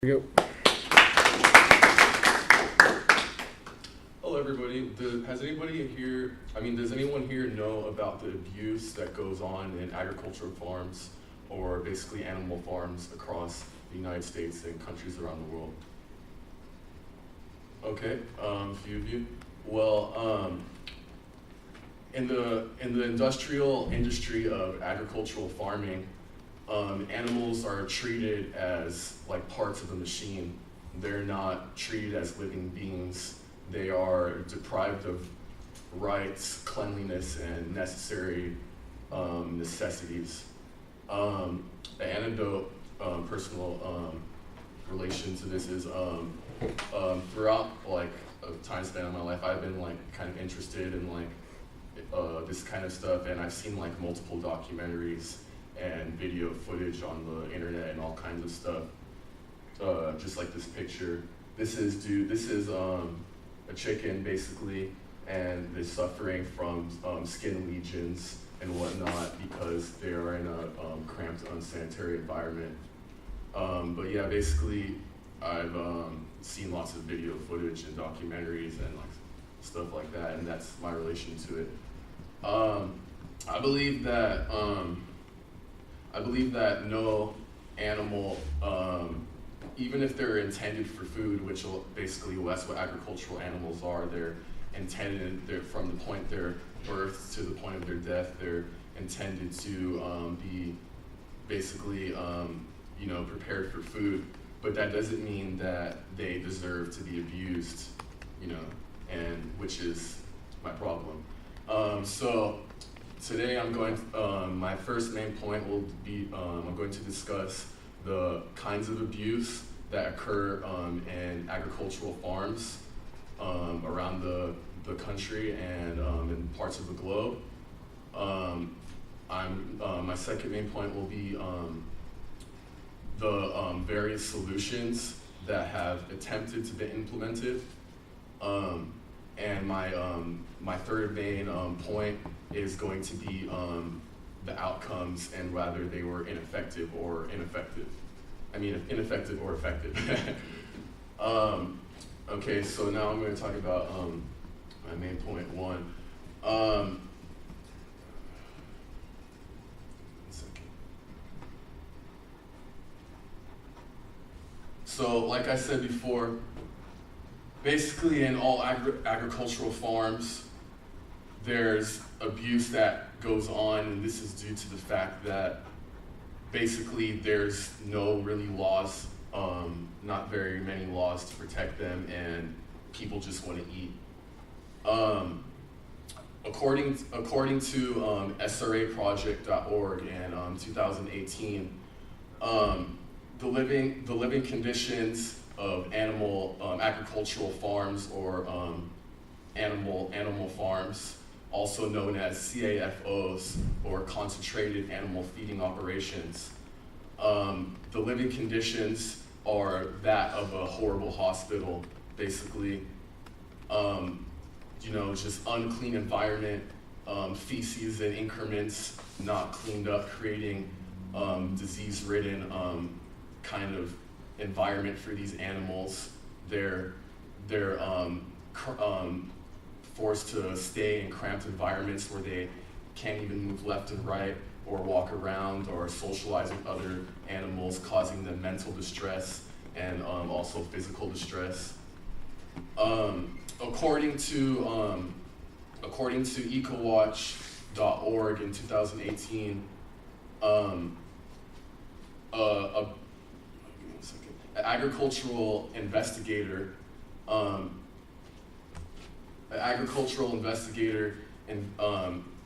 We go. Hello everybody. Has anybody here, does anyone here know about the abuse that goes on in agricultural farms or basically animal farms across the United States and countries around the world? Okay, a few of you. Well, in the industrial industry of agricultural farming, animals are treated as like parts of a machine. They're not treated as living beings. They are deprived of rights, cleanliness, and necessary necessities. An anecdote, personal relation to this is throughout like a time span of my life, I've been like kind of interested in like this kind of stuff, and I've seen like multiple documentaries and video footage on the internet and all kinds of stuff. Just like this picture. This is a chicken basically, and they're suffering from skin lesions and whatnot because they are in a cramped, unsanitary environment. But yeah, basically, I've seen lots of video footage and documentaries and like stuff like that, and that's my relation to it. I believe that no animal, even if they're intended for food, which basically that's what agricultural animals are, they're from the point they're birthed to the point of their death, they're intended to be basically prepared for food, but that doesn't mean that they deserve to be abused, and which is my problem. So today my first main point will be, I'm going to discuss the kinds of abuse that occur in agricultural farms around the country and in parts of the globe. My second main point will be the various solutions that have attempted to be implemented. And my third main point is going to be the outcomes and whether they were ineffective or effective. Okay, so now I'm going to talk about my main point one. One second. So, like I said before, basically in all agricultural farms, there's abuse that goes on, and this is due to the fact that basically there's no really laws, not very many laws to protect them, and people just want to eat. According to SRAproject.org in 2018, the living conditions of agricultural farms or animal farms, also known as CAFOs, or concentrated animal feeding operations. The living conditions are that of a horrible hospital, basically. Just unclean environment, feces in increments, not cleaned up, creating disease-ridden kind of environment for these animals. They're forced to stay in cramped environments where they can't even move left and right or walk around or socialize with other animals, causing them mental distress and also physical distress. According to EcoWatch.org in 2018, an agricultural investigator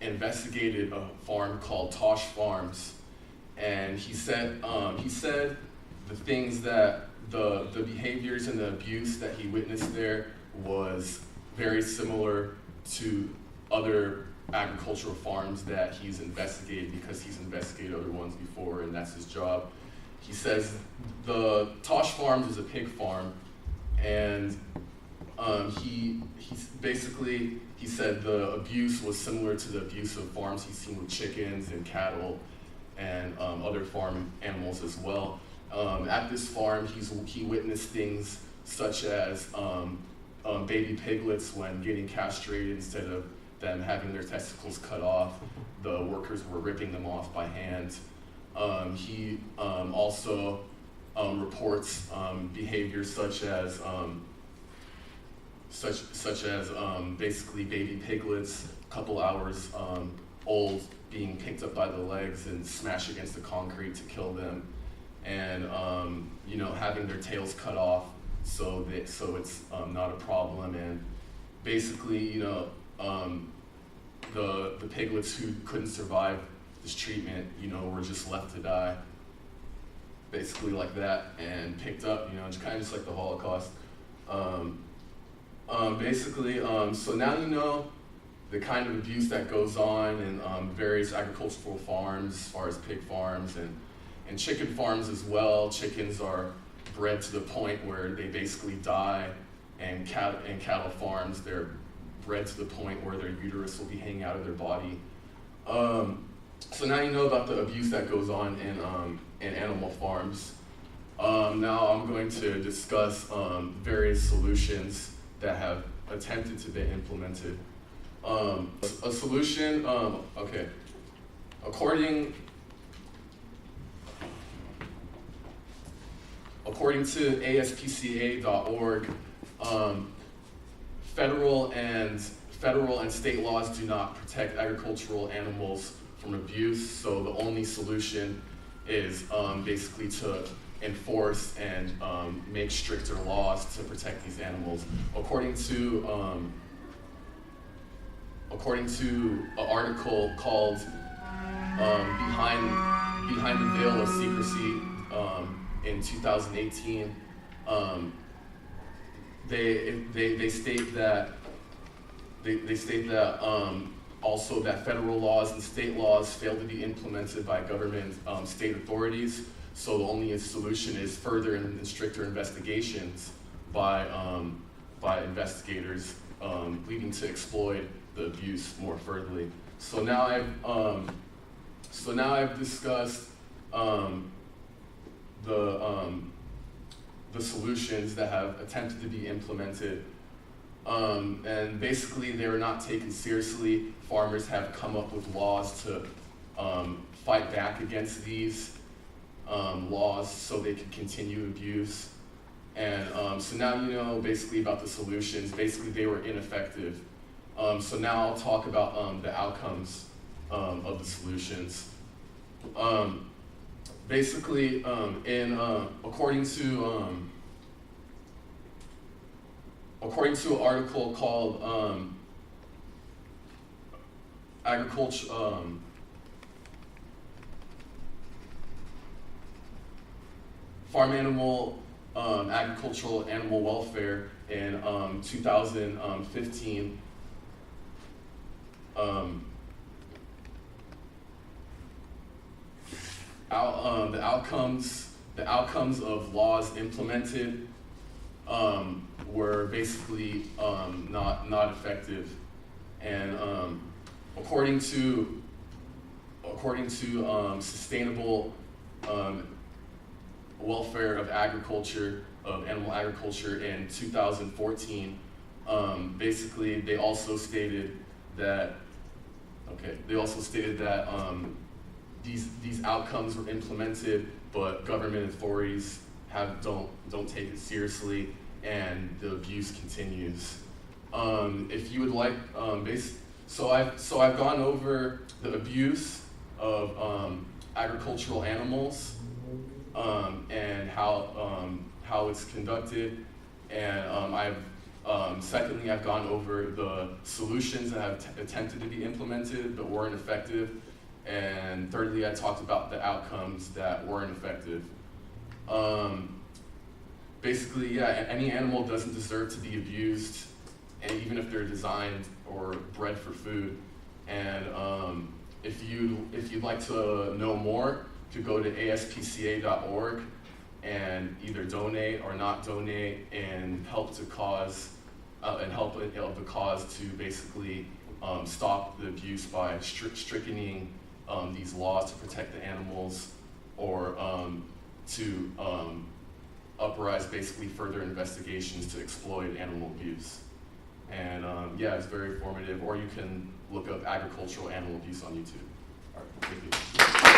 investigated a farm called Tosh Farms, and he said the things that the behaviors and the abuse that he witnessed there was very similar to other agricultural farms that he's investigated, because he's investigated other ones before, and that's his job. He says the Tosh Farms is a pig farm, and he said the abuse was similar to the abuse of farms he's seen with chickens and cattle and other farm animals as well. At this farm, he witnessed things such as baby piglets, when getting castrated, instead of them having their testicles cut off, the workers were ripping them off by hand. He also reports behaviors such as basically baby piglets, a couple hours old, being picked up by the legs and smashed against the concrete to kill them, and having their tails cut off so it's not a problem. And basically, the piglets who couldn't survive this treatment, were just left to die, basically like that, and picked up, it's kind of just like the Holocaust. So now the kind of abuse that goes on in various agricultural farms, as far as pig farms and chicken farms as well. Chickens are bred to the point where they basically die, and cattle farms, they're bred to the point where their uterus will be hanging out of their body. So now you know about the abuse that goes on in animal farms. Now I'm going to discuss various solutions that have attempted to be implemented. A solution, okay. According to ASPCA.org, federal and state laws do not protect agricultural animals from abuse, so the only solution is basically to enforce and make stricter laws to protect these animals. According to an article called Behind the Veil of Secrecy in 2018, they state that also that federal laws and state laws fail to be implemented by government state authorities. So the only solution is further and stricter investigations by investigators, leading to exploit the abuse more furtherly. So now I've discussed the solutions that have attempted to be implemented, and basically they were not taken seriously. Farmers have come up with laws to fight back against these laws so they can continue abuse. And so now you know basically about the solutions. Basically they were ineffective. So now I'll talk about the outcomes of the solutions. Basically, according to an article called Farm Animal Agricultural Animal Welfare in 2015. The outcomes of laws implemented were basically not effective, and according to Sustainable Welfare of Animal Agriculture in 2014, basically they also stated that these outcomes were implemented, but government authorities don't take it seriously, and the abuse continues. If you would like, so I've gone over the abuse of agricultural animals and how it's conducted, and secondly, I've gone over the solutions that have attempted to be implemented but weren't effective. And thirdly, I talked about the outcomes that weren't effective. Basically, yeah, any animal doesn't deserve to be abused, and even if they're designed or bred for food. And if you'd like to know more, you could go to ASPCA.org and either donate or not donate and help the cause to basically stop the abuse by strictening these laws to protect the animals, or to uprise basically further investigations to exploit animal abuse. And yeah, it's very informative, or you can look up agricultural animal abuse on YouTube. All right, thank you.